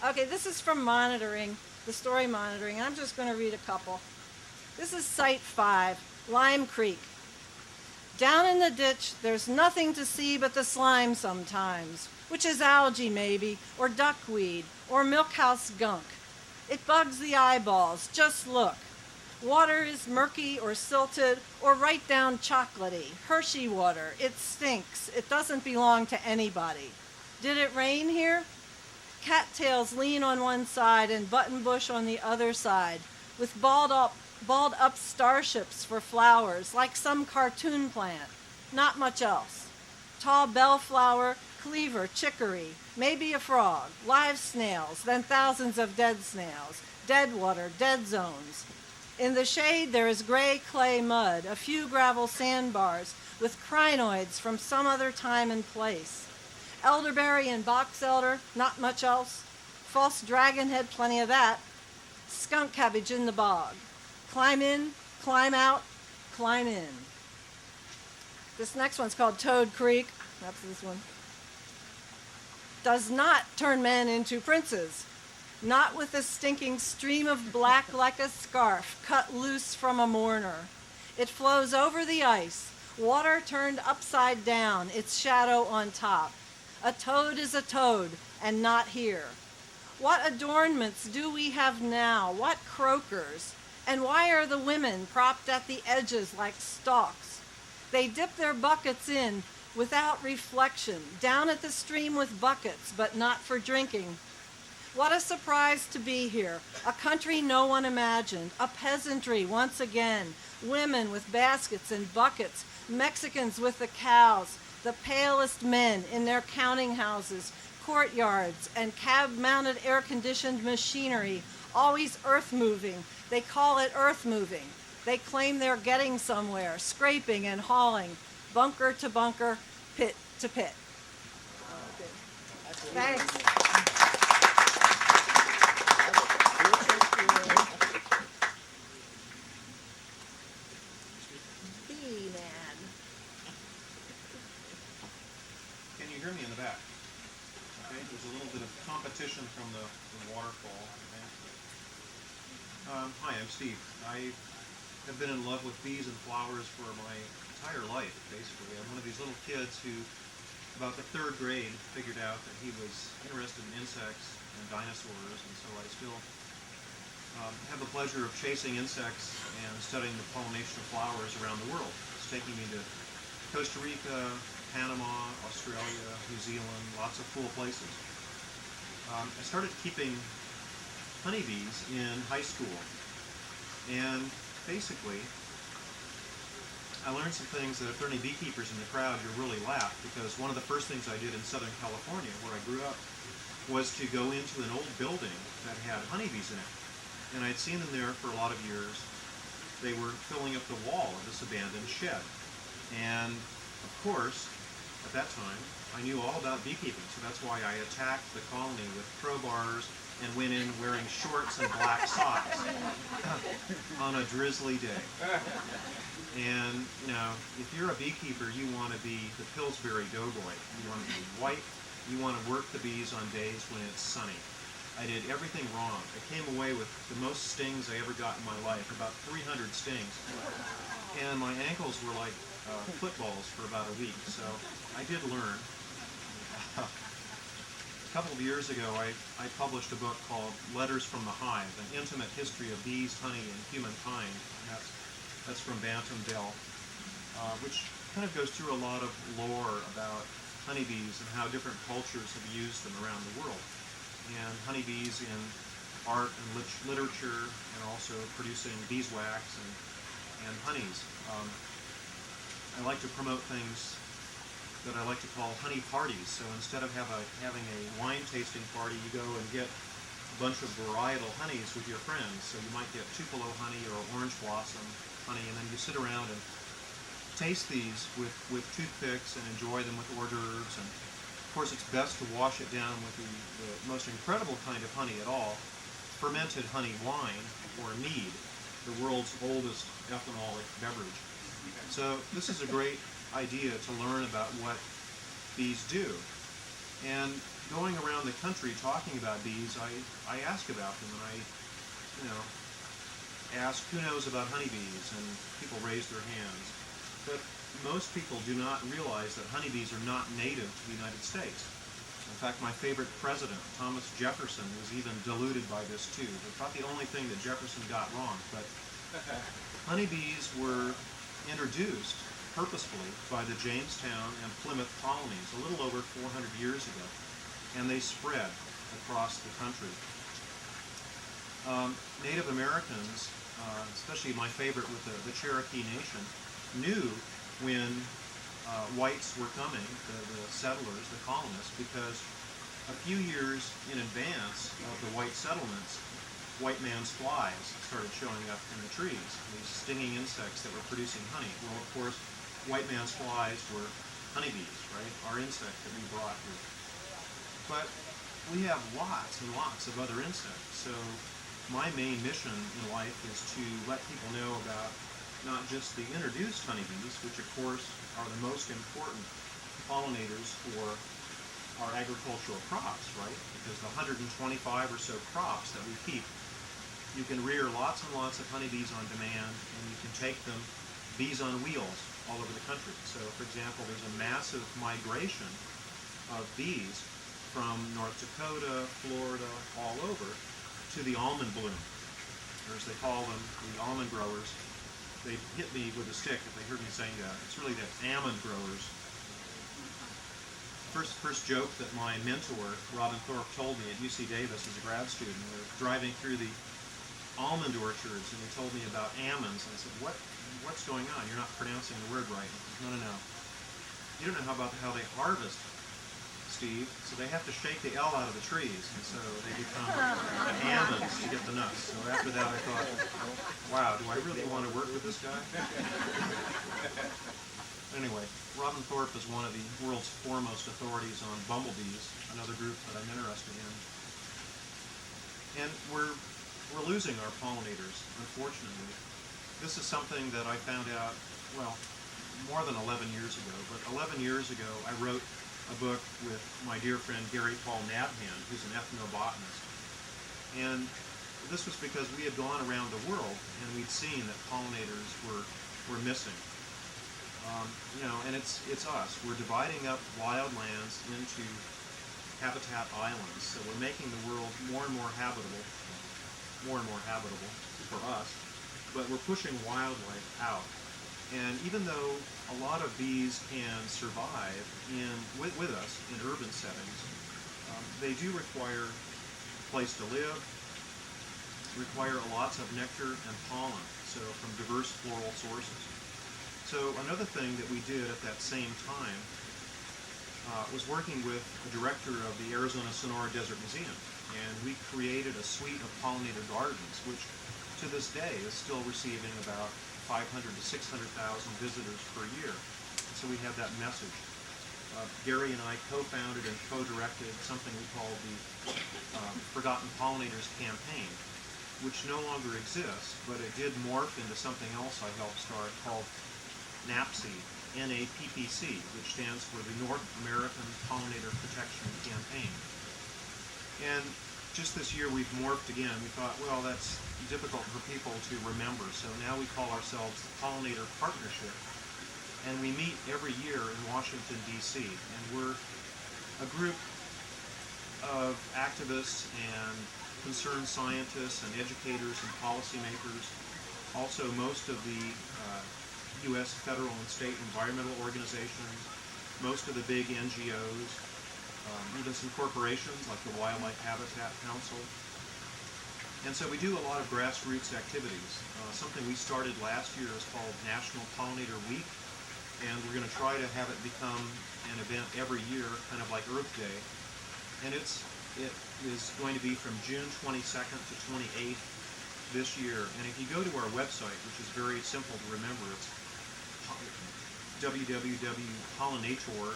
Okay, this is from monitoring, the story monitoring. I'm just going to read a couple. This is Site 5, Lime Creek. Down in the ditch, there's nothing to see but the slime sometimes, which is algae maybe, or duckweed, or milkhouse gunk. It bugs the eyeballs, just look. Water is murky or silted or right down chocolatey. Hershey water. It stinks. It doesn't belong to anybody. Did it rain here? Cattails lean on one side and buttonbush on the other side, with balled up starships for flowers, like some cartoon plant. Not much else. Tall bellflower, cleaver, chicory, maybe a frog, live snails, then thousands of dead snails, dead water, dead zones. In the shade there is gray clay mud, a few gravel sandbars with crinoids from some other time and place. Elderberry and box elder, not much else. False dragonhead, plenty of that. Skunk cabbage in the bog. Climb in, climb out, climb in. This next one's called Toad Creek. That's this one. Does not turn men into princes. Not with a stinking stream of black like a scarf cut loose from a mourner. It flows over the ice, water turned upside down, its shadow on top. A toad is a toad, and not here. What adornments do we have now? What croakers? And why are the women propped at the edges like stalks? They dip their buckets in without reflection, down at the stream with buckets, but not for drinking. What a surprise to be here. A country no one imagined. A peasantry once again. Women with baskets and buckets. Mexicans with the cows. The palest men in their counting houses, courtyards, and cab-mounted air-conditioned machinery, always earth-moving. They call it earth-moving. They claim they're getting somewhere, scraping and hauling, bunker to bunker, pit to pit. Thanks. Can you hear me in the back? Okay, there's a little bit of competition from the waterfall. Hi, I'm Steve. I have been in love with bees and flowers for my entire life, basically. I'm one of these little kids who, about the third grade, figured out that he was interested in insects and dinosaurs, and so I still have the pleasure of chasing insects and studying the pollination of flowers around the world. It's taking me to Costa Rica, Panama, Australia, New Zealand, lots of cool places. I started keeping honeybees in high school, and basically I learned some things that if there are any beekeepers in the crowd, you'll really laugh, because one of the first things I did in Southern California, where I grew up, was to go into an old building that had honeybees in it. And I'd seen them there for a lot of years. They were filling up the wall of this abandoned shed. And of course, at that time, I knew all about beekeeping, so that's why I attacked the colony with crowbars and went in wearing shorts and black socks on a drizzly day. And, you know, if you're a beekeeper, you want to be the Pillsbury Doughboy. You want to be white. You want to work the bees on days when it's sunny. I did everything wrong. I came away with the most stings I ever got in my life, about 300 stings. And my ankles were like footballs for about a week, so I did learn. A couple of years ago, I published a book called Letters from the Hive, An Intimate History of Bees, Honey, and Humankind. And that's from Bantam Dell, which kind of goes through a lot of lore about honeybees and how different cultures have used them around the world. And honeybees in art and literature, and also producing beeswax and honeys. I like to promote things that I like to call honey parties. So instead of having a wine tasting party, you go and get a bunch of varietal honeys with your friends. So you might get Tupelo honey or orange blossom honey, and then you sit around and taste these with toothpicks and enjoy them with hors d'oeuvres. And of course, it's best to wash it down with the most incredible kind of honey at all, fermented honey wine, or mead, the world's oldest ethanolic beverage. So this is a great idea to learn about what bees do. And going around the country talking about bees, I ask about them, and I, ask who knows about honeybees, and people raise their hands. But most people do not realize that honeybees are not native to the United States. In fact, my favorite president, Thomas Jefferson, was even deluded by this too. It's not the only thing that Jefferson got wrong, but honeybees were introduced purposefully by the Jamestown and Plymouth colonies a little over 400 years ago, and they spread across the country. Native Americans, especially my favorite with the Cherokee Nation, knew when whites were coming, the settlers, the colonists, because a few years in advance of the white settlements, white man's flies started showing up in the trees, these stinging insects that were producing honey. Well, of course, white man's flies were honeybees, right? Our insect that we brought here. But we have lots and lots of other insects, so my main mission in life is to let people know about not just the introduced honeybees, which of course are the most important pollinators for our agricultural crops, right? Because the 125 or so crops that we keep, you can rear lots and lots of honeybees on demand, and you can take them, bees on wheels, all over the country. So, for example, there's a massive migration of bees from North Dakota, Florida, all over, to the almond bloom, or as they call them, the almond growers. They hit me with a stick if they heard me saying that. It's really the almond growers. First joke that my mentor, Robin Thorpe, told me at UC Davis as a grad student. We were driving through the almond orchards, and he told me about almonds. And I said, what's going on? You're not pronouncing the word right. He said, no. You don't know how they harvest, Steve. So they have to shake the L out of the trees, and so they become almonds to get the nuts. So after that I thought, wow, do I really want to work with this guy? Anyway, Robin Thorpe is one of the world's foremost authorities on bumblebees, another group that I'm interested in. And we're losing our pollinators, unfortunately. This is something that I found out, well, more than 11 years ago. But 11 years ago, I wrote a book with my dear friend Gary Paul Nabhan, who's an ethnobotanist. And this was because we had gone around the world and we'd seen that pollinators were missing. And it's us. We're dividing up wildlands into habitat islands. So we're making the world more and more habitable for us, but we're pushing wildlife out. And even though a lot of bees can survive with us in urban settings, they do require a place to live, require lots of nectar and pollen, so from diverse floral sources. So another thing that we did at that same time was working with the director of the Arizona Sonora Desert Museum, and we created a suite of pollinator gardens, which to this day is still receiving about 500 to 600,000 visitors per year. So we have that message. Gary and I co-founded and co-directed something we call the Forgotten Pollinators Campaign, which no longer exists, but it did morph into something else I helped start called NAPC, NAPPC, which stands for the North American Pollinator Protection Campaign. And just this year we've morphed again. We thought, well, that's difficult for people to remember, so now we call ourselves the Pollinator Partnership. And we meet every year in Washington, D.C., and we're a group of activists and concerned scientists and educators and policymakers, also most of the U.S. federal and state environmental organizations, most of the big NGOs, even some corporations like the Wildlife Habitat Council. And so we do a lot of grassroots activities. Something we started last year is called National Pollinator Week, and we're going to try to have it become an event every year, kind of like Earth Day. And it is going to be from June 22nd to 28th this year. And if you go to our website, which is very simple to remember, it's www.pollinator,